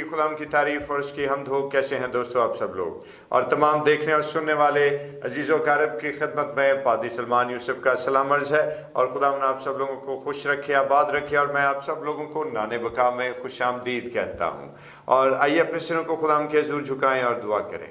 खुदाम की तारीफ और उसकी हमद हो। कैसे हैं दोस्तों आप सब लोग, और तमाम देखने और सुनने वाले अजीज़ों कारब की खिदमत में पादी सलमान यूसुफ का सलाम अर्ज़ है। और खुदाम ने आप सब लोगों को खुश रखे, आबाद रखे, और मैं आप सब लोगों को नाने बका में खुश आमदीद कहता हूँ। और आइए अपने सिरों को खुदाम के हज़ूर झुकाएं और दुआ करें।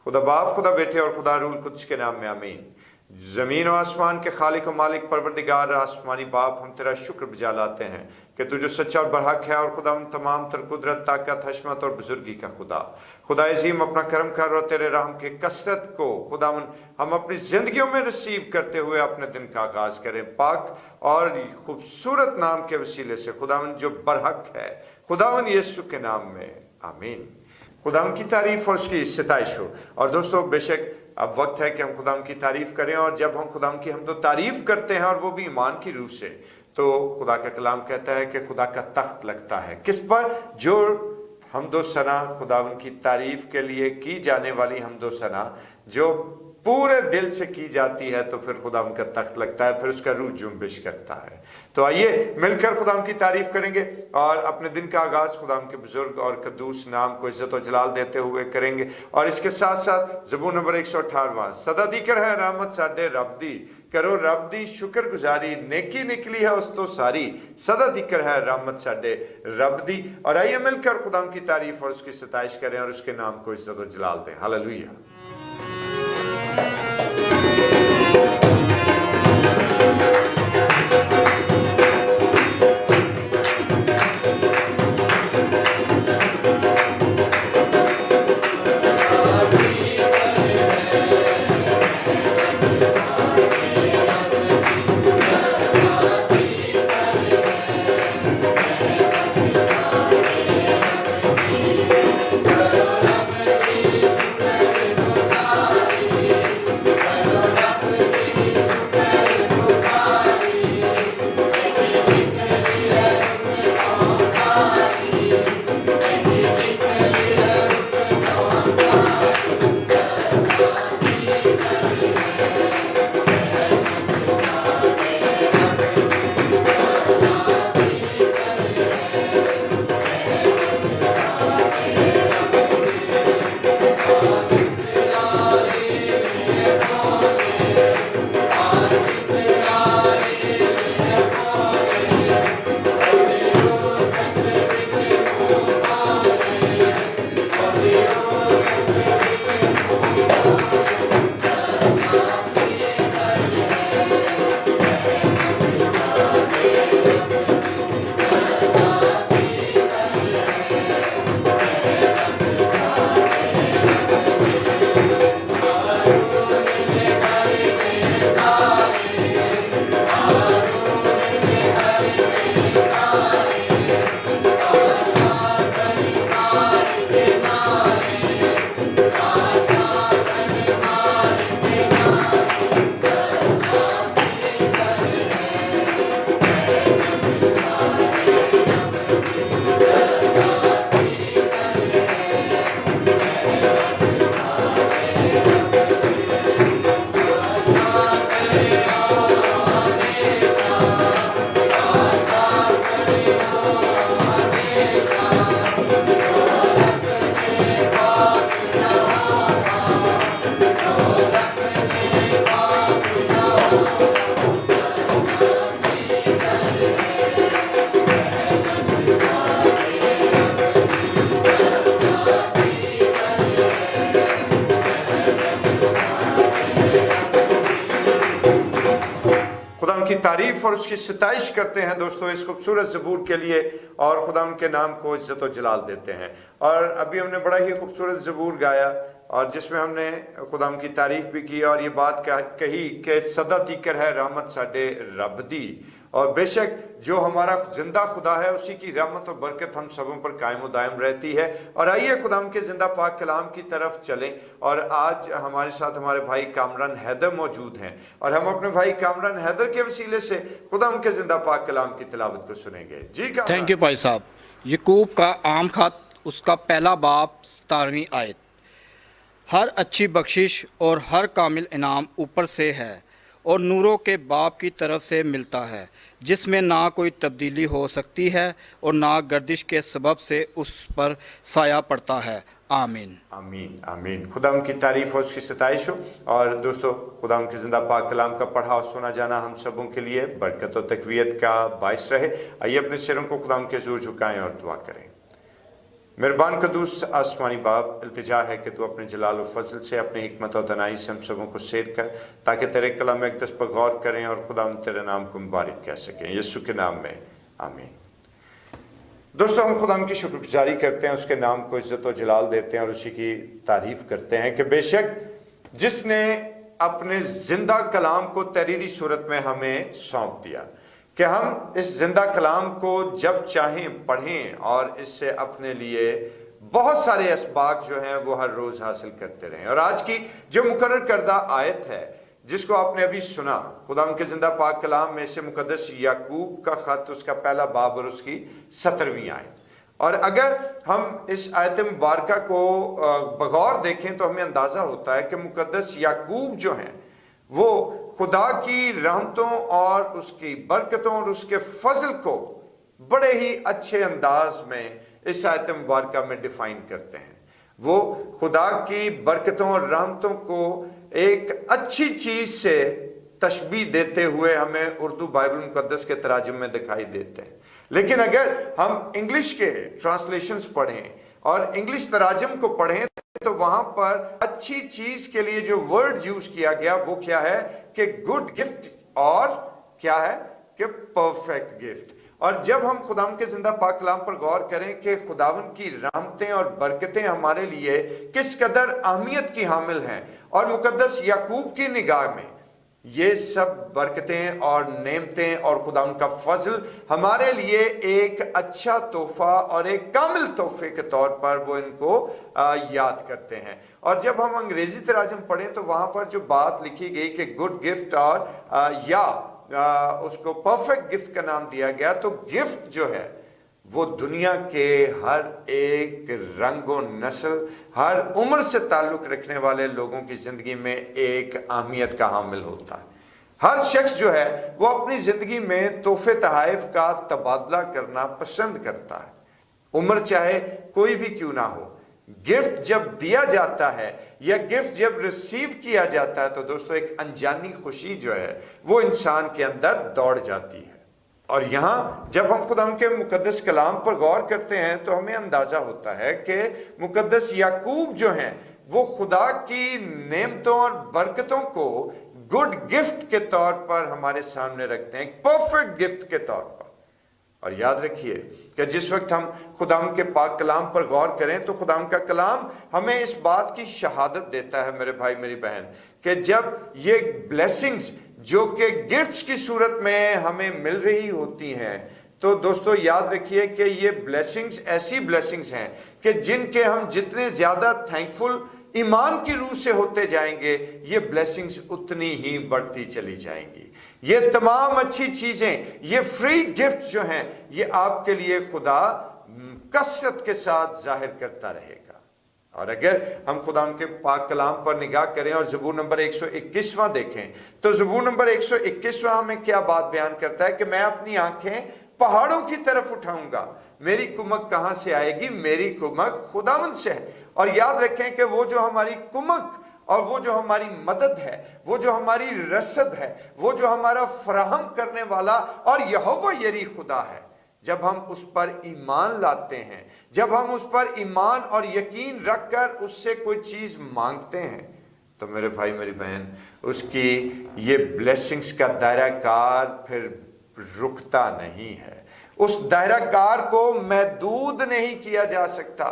खुदा बाप, खुदा बेटे और खुदा रूल कुद्स के नाम में आमीन। ज़मीन और आसमान के खालिक और मालिक परवरदिगार आसमानी बाप, हम तेरा शुक्र बजा लाते हैं कि तू जो सच्चा और बरहक है, और खुदा उन तमाम तर कुदरत, ताकत, हशमत और बुजुर्गी का खुदा अजीम अपना करम कर, और तेरे रहम के कसरत को खुदा हम अपनी ज़िंदगियों में रिसीव करते हुए अपने दिन का आगाज़ करें पाक और खूबसूरत नाम के वसीले से, खुदावन जो बरहक है, खुदावन यीशु के नाम में आमीन। खुदाम की तारीफ और उसकी सताइश हो। और दोस्तों, बेशक अब वक्त है कि हम खुदाम की तारीफ करें, और जब हम खुदाम की हम तो तारीफ करते हैं, और वो भी ईमान की रूह से, तो खुदा का कलाम कहता है कि खुदा का तख्त लगता है किस पर? जो हमदो सना, खुदा उनकी तारीफ के लिए की जाने वाली हमदो सना जो पूरे दिल से की जाती है, तो फिर खुदा उनका तख्त लगता है, फिर उसका रूह जुम्बिश करता है। तो आइए मिलकर खुदाम की तारीफ करेंगे और अपने दिन का आगाज खुदाम के बुजुर्ग और कद्दूस नाम को इज्जत और जलाल देते हुए करेंगे। और इसके साथ साथ ज़बूर नंबर 118 सदा दीकर है रहमत साडे रब दी, करो रब दी शुक्र गुजारी, नेकी निकली है उस तो सारी, सदा दीकर है रहमत साडे रब दी। और आइए मिलकर खुदाम की तारीफ और उसकी सताइश करें और उसके नाम को इज्जत और जलाल दें। हालेलुया। तारीफ और उसकी सताइश करते हैं दोस्तों इस खूबसूरत ज़बूर के लिए, और खुदा उनके नाम को इज्जत और जलाल देते हैं। और अभी हमने बड़ा ही खूबसूरत ज़बूर गाया, और जिसमें हमने खुदा की तारीफ भी की, और ये बात कही कि सदा दीकर है रहमत साडे रब दी। और बेशक जो हमारा जिंदा खुदा है, उसी की रहमत और बरकत हम सबों पर कायम दायम रहती है। और आइए खुदा के जिंदा पाक कलाम की तरफ चलें। और आज हमारे साथ हमारे भाई कामरान हैदर मौजूद हैं, और हम अपने भाई कामरान हैदर के वसीले से खुदा के जिंदा पाक कलाम की तिलावत को सुनेंगे। जी थैंक यू भाई साहब। यकूब का आम खत, उसका पहला बाब, 17वीं आयत। हर अच्छी बख्शिश और हर कामिल इनाम ऊपर से है और नूरों के बाप की तरफ से मिलता है, जिसमें ना कोई तब्दीली हो सकती है और ना गर्दिश के सबब से उस पर साया पड़ता है। आमीन। आमीन आमीन। खुदा की तारीफ और उसकी सताइश हो। और दोस्तों, खुदा के जिंदा पाक कलाम का पढ़ा और सुना जाना हम सबों के लिए बरकत और तकवीयत का बाइस रहे। आइए अपने सिरों को खुदा के ज़ोर झुकाएं और दुआ करें। मेहरबान कदूस आसमानी बाप, इल्तिजा है कि तू अपने जलाल और फजल से, अपनी हिकमत और दनाई से हम सबों को सैर कर, ताकि तेरे कलाम अक़दस पर गौर करें और खुदा तेरे नाम को मुबारक कह सकें। यीशु के नाम में आमीन। दोस्तों, हम खुदा की शुक्रगुजारी करते हैं, उसके नाम को इज्जत और जलाल देते हैं और उसी की तारीफ करते हैं कि बेशक जिसने अपने जिंदा कलाम को तहरीरी सूरत में हमें सौंप दिया कि हम इस जिंदा कलाम को जब चाहें पढ़ें और इससे अपने लिए बहुत सारे असबाक जो हैं वो हर रोज़ हासिल करते रहें। और आज की जो मुकर्रर करदा आयत है जिसको आपने अभी सुना, खुदा के जिंदा पाक कलाम में से मुकद्दस याकूब का खत, उसका पहला बाब और उसकी 17वीं आयत। और अगर हम इस आयत मुबारका को बगौर देखें तो हमें अंदाज़ा होता है कि मुकद्दस याकूब जो हैं वो खुदा की रहमतों और उसकी बरकतों और उसके फजल को बड़े ही अच्छे अंदाज में इस आयत मुबारका में डिफाइन करते हैं। वो खुदा की बरकतों और रहमतों को एक अच्छी चीज से तशबीह देते हुए हमें उर्दू बाइबल मुकद्दस के तराजुम में दिखाई देते हैं। लेकिन अगर हम इंग्लिश के ट्रांसलेशंस पढ़ें और इंग्लिश तराजुम को पढ़ें तो वहां पर अच्छी चीज के लिए जो वर्ड यूज किया गया वो क्या है कि गुड गिफ्ट, और क्या है कि परफेक्ट गिफ्ट। और जब हम खुदावन के जिंदा पाक कलाम पर गौर करें कि खुदावन की रहमतें और बरकतें हमारे लिए किस कदर अहमियत की हामिल हैं, और मुकद्दस याकूब की निगाह में ये सब बरकतें और नेमतें और खुदावन का फजल हमारे लिए एक अच्छा तोहफा और एक कामिल तोहफे के तौर पर वो इनको याद करते हैं। और जब हम अंग्रेजी तराजुम पढ़ें तो वहां पर जो बात लिखी गई कि गुड गिफ्ट और उसको परफेक्ट गिफ्ट का नाम दिया गया, तो गिफ्ट जो है वो दुनिया के हर एक रंग और नस्ल, हर उम्र से ताल्लुक रखने वाले लोगों की जिंदगी में एक अहमियत का हामिल होता है। हर शख्स जो है वो अपनी जिंदगी में तोहफे तहाइफ का तबादला करना पसंद करता है, उम्र चाहे कोई भी क्यों ना हो। गिफ्ट जब दिया जाता है या गिफ्ट जब रिसीव किया जाता है तो दोस्तों एक अनजानी खुशी जो है वो इंसान के अंदर दौड़ जाती है। और यहां जब हम खुदा के मुकद्दस कलाम पर गौर करते हैं तो हमें अंदाजा होता है कि मुकद्दस याकूब जो हैं वो खुदा की नेमतों और बरकतों को गुड गिफ्ट के तौर पर हमारे सामने रखते हैं, परफेक्ट गिफ्ट के तौर पर। और याद रखिए कि जिस वक्त हम खुदाम के पाक कलाम पर गौर करें तो खुदाम का कलाम हमें इस बात की शहादत देता है, मेरे भाई मेरी बहन, कि जब ये ब्लेसिंग्स जो कि गिफ्ट्स की सूरत में हमें मिल रही होती हैं तो दोस्तों याद रखिए कि ये ब्लेसिंग्स ऐसी ब्लेसिंग्स हैं कि जिनके हम जितने ज्यादा थैंकफुल ईमान की रूह से होते जाएंगे ये ब्लेसिंग्स उतनी ही बढ़ती चली जाएंगी। ये तमाम अच्छी चीजें, ये फ्री गिफ्ट्स जो हैं ये आपके लिए खुदा कसरत के साथ जाहिर करता रहेगा। और अगर हम खुदा उनके पाक कलाम पर निगाह करें और ज़बूर नंबर 121वां देखें तो ज़बूर नंबर 121वां हमें क्या बात बयान करता है कि मैं अपनी आंखें पहाड़ों की तरफ उठाऊंगा, मेरी कुमक कहां से आएगी, मेरी कुमक खुदावंद से है। और याद रखें कि वो जो हमारी कुमक और वो जो हमारी मदद है, वो जो हमारी रसद है, वो जो हमारा फराहम करने वाला और यहोवा यरी खुदा है, जब हम उस पर ईमान लाते हैं, जब हम उस पर ईमान और यकीन रखकर उससे कोई चीज मांगते हैं तो मेरे भाई मेरी बहन उसकी ये ब्लेसिंग्स का दायरा कार फिर रुकता नहीं है। उस दायरा कार को महदूद नहीं किया जा सकता।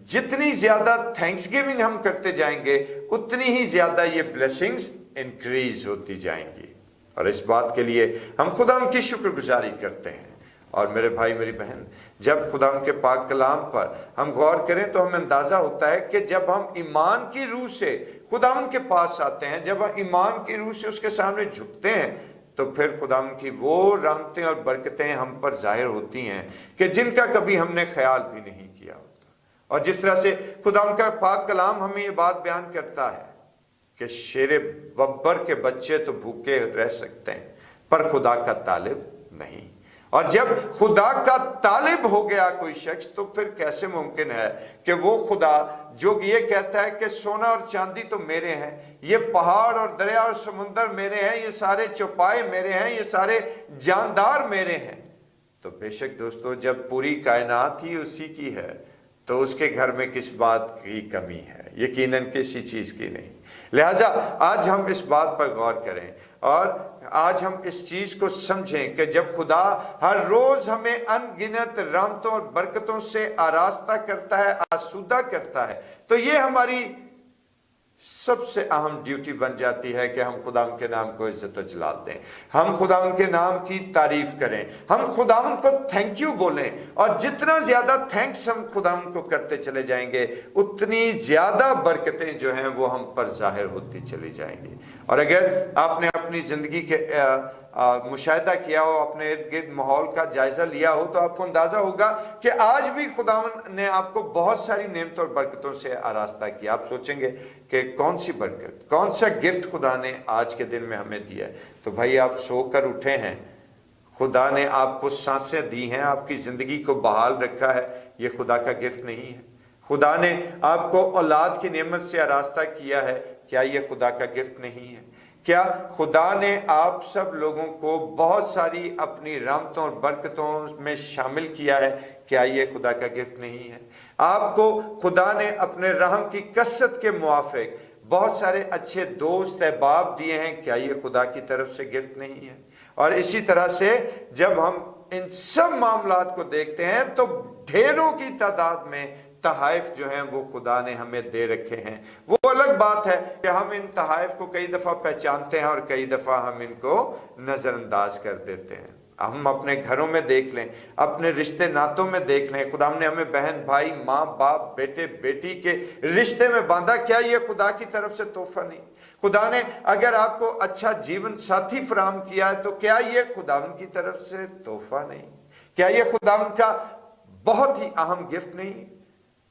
जितनी ज्यादा थैंक्सगिविंग हम करते जाएंगे उतनी ही ज्यादा ये ब्लेसिंग्स इंक्रीज होती जाएंगी। और इस बात के लिए हम खुदा की शुक्रगुजारी करते हैं। और मेरे भाई मेरी बहन जब खुदा के पाक कलाम पर हम गौर करें तो हमें अंदाजा होता है कि जब हम ईमान की रूह से खुदा के पास आते हैं, जब हम ईमान की रूह से उसके सामने झुकते हैं तो फिर खुदा की वो रहमतें और बरकतें हम पर जाहिर होती हैं कि जिनका कभी हमने ख्याल भी नहीं किया होता। और जिस तरह से खुदा का पाक कलाम हमें ये बात बयान करता है कि शेरे बब्बर के बच्चे तो भूखे रह सकते हैं पर खुदा का तालिब नहीं। और जब खुदा का तालिब हो गया कोई शख्स, तो फिर कैसे मुमकिन है कि वो खुदा जो ये कहता है कि सोना और चांदी तो मेरे हैं, ये पहाड़ और दरिया और समुंदर मेरे हैं, ये सारे चौपाए मेरे हैं, ये सारे जानदार मेरे हैं। तो बेशक दोस्तों, जब पूरी कायनात ही उसी की है तो उसके घर में किस बात की कमी है? यकीनन किसी चीज की नहीं। लिहाजा आज हम इस बात पर गौर करें और आज हम इस चीज को समझें कि जब खुदा हर रोज हमें अनगिनत रहमतों और बरकतों से आरास्ता करता है, आसूदा करता है, तो ये हमारी सबसे अहम ड्यूटी बन जाती है कि हम खुदा के नाम को इज्जत व जलाल दें, हम खुदा के नाम की तारीफ करें, हम खुदा को थैंक यू बोलें। और जितना ज्यादा थैंक्स हम खुदा को करते चले जाएंगे, उतनी ज्यादा बरकतें जो हैं वो हम पर जाहिर होती चली जाएंगी। और अगर आपने अपनी जिंदगी के मुशाहिदा किया हो, अपने इर्द गिर्द माहौल का जायजा लिया हो, तो आपको अंदाजा होगा कि आज भी खुदावन ने आपको बहुत सारी नेमतों और बरकतों से आरास्ता किया। आप सोचेंगे कि कौन सी बरकत, कौन सा गिफ्ट खुदा ने आज के दिन में हमें दिया है। तो भाई, आप सोकर उठे हैं, खुदा ने आपको सांसें दी हैं, आपकी जिंदगी को बहाल रखा है, ये खुदा का गिफ्ट नहीं है? खुदा ने आपको औलाद की नेमत से आरास्ता किया है, क्या ये खुदा का गिफ्ट नहीं है? क्या खुदा ने आप सब लोगों को बहुत सारी अपनी रहमतों और बरकतों में शामिल किया है, क्या ये खुदा का गिफ्ट नहीं है? आपको खुदा ने अपने रहम की कसरत के मुआफिक बहुत सारे अच्छे दोस्त अहबाब दिए हैं, क्या ये खुदा की तरफ से गिफ्ट नहीं है? और इसी तरह से जब हम इन सब मामलात को देखते हैं तो ढेरों की तादाद में तहाइफ जो हैं वो खुदा ने हमें दे रखे हैं। वो अलग बात है कि हम इन तहाइफ को कई दफ़ा पहचानते हैं और कई दफ़ा हम इनको नज़रअंदाज कर देते हैं। हम अपने घरों में देख लें, अपने रिश्ते नातों में देख लें, खुदा ने हमें बहन भाई, माँ बाप, बेटे बेटी के रिश्ते में बांधा, क्या ये खुदा की तरफ से तोहफा नहीं? खुदा ने अगर आपको अच्छा जीवन साथी फराहम किया है, तो क्या ये खुदा की तरफ से तोहफा नहीं? क्या ये खुदा का बहुत ही अहम गिफ्ट नहीं?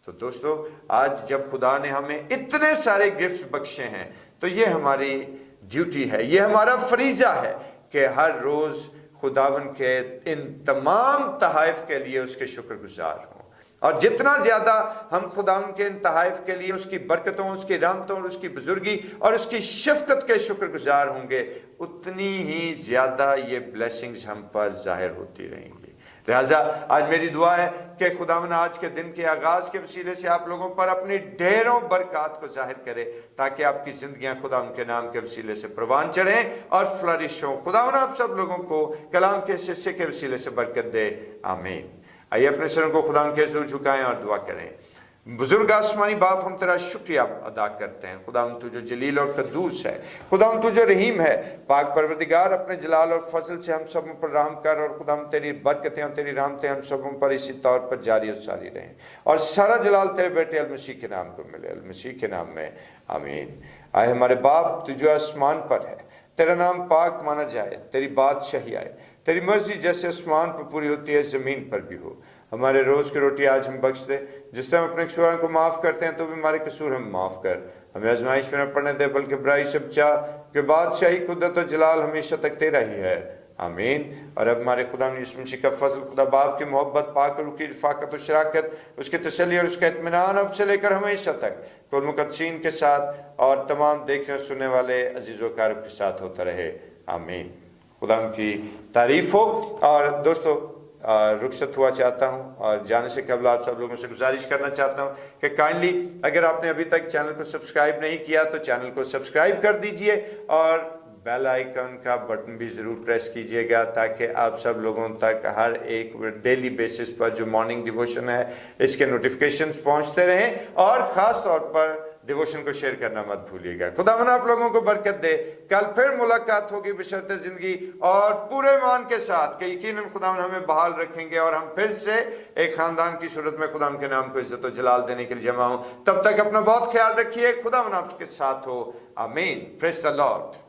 तो दोस्तों, आज जब खुदा ने हमें इतने सारे गिफ्ट्स बख्शे हैं, तो ये हमारी ड्यूटी है, ये हमारा फरीजा है कि हर रोज खुदावन के इन तमाम तहाइफ के लिए उसके शुक्रगुजार हों। और जितना ज्यादा हम खुदावन के इन तहाइफ के लिए, उसकी बरकतों, उसकी रहमतों और उसकी बुजुर्गी और उसकी शफकत के शुक्रगुजार होंगे, उतनी ही ज्यादा ये ब्लेसिंग्स हम पर जाहिर होती रहेंगी। लिहाजा आज मेरी दुआ है कि खुदावन आज के दिन के आगाज के वसीले से आप लोगों पर अपनी ढेरों बरकत को जाहिर करे, ताकि आपकी जिंदगियां खुदावन के नाम के वसीले से परवान चढ़ें और फ्लरिश हों। खुदावन आप सब लोगों को कलाम के हिस्से के वसीले से बरकत दे, आमीन। आइए अपने सरों को खुदावन के हुजूर झुकाएं और दुआ करें। बुजुर्ग आसमानी बाप, हम तेरा शुक्रिया अदा करते हैं खुदावन, तू जो जलील और कद्दूस है, खुदावन तू जो रहीम है, पाक परवरदिगार, अपने जलाल और फजल से हम सब पर रहम कर, और खुदावन तेरी बरकतें और तेरी रहमतें हम सबों पर इसी तौर पर जारी और सारी रहें, और सारा जलाल तेरे बेटे अल मसीह के नाम को मिले, अल मसीह के नाम में, आमीन। आए हमारे बाप, तू जो आसमान पर है, तेरा नाम पाक माना जाए, तेरी बादशाही आए, तेरी मर्जी जैसे आसमान पर पूरी होती है ज़मीन पर भी हो। हमारे रोज़ की रोटी आज हम बख्श दे, जिस तरह हम अपने कसूरों को माफ़ करते हैं, तो भी हमारे कसूर हम माफ़ कर, हमें आजमाइश में न पड़ने दे, बल्कि बुराई से बचा, कि बादशाही, कुदरत और जलाल हमेशा तक तेरा ही है, आमीन। और अब हमारे खुदा यीशु मसीह का फजल, खुदा बाप की मोहब्बत, पाक रूह की रफ़ाकत और शराकत, उसके तसल्ली और उसका इत्मीनान अब से लेकर हमेशा तक कुल मुक़द्दसीन के साथ और तमाम देखने और सुनने वाले अजीज़ व क़रीब के साथ होता रहे, आमीन। खुदा की तारीफ़ हो। और दोस्तों, रुखसत हुआ चाहता हूँ, और जाने से कबल आप सब लोगों से गुजारिश करना चाहता हूँ कि काइंडली अगर आपने अभी तक चैनल को सब्सक्राइब नहीं किया तो चैनल को सब्सक्राइब कर दीजिए, और बेल आइकन का बटन भी ज़रूर प्रेस कीजिएगा, ताकि आप सब लोगों तक हर एक डेली बेसिस पर जो मॉर्निंग डिवोशन है इसके नोटिफिकेशंस पहुँचते रहें, और ख़ास तौर पर डिवोशन को शेयर करना मत भूलिएगा। खुदावन आप लोगों को बरकत दे। कल फिर मुलाकात होगी बशर्ते जिंदगी और पूरे ईमान के साथ कि यकीनन खुदावन हमें बहाल रखेंगे, और हम फिर से एक खानदान की सूरत में खुदावन के नाम को इज्जत और जलाल देने के लिए जमा हों। तब तक अपना बहुत ख्याल रखिए। खुदावन आपके साथ हो, आमीन। Praise the Lord.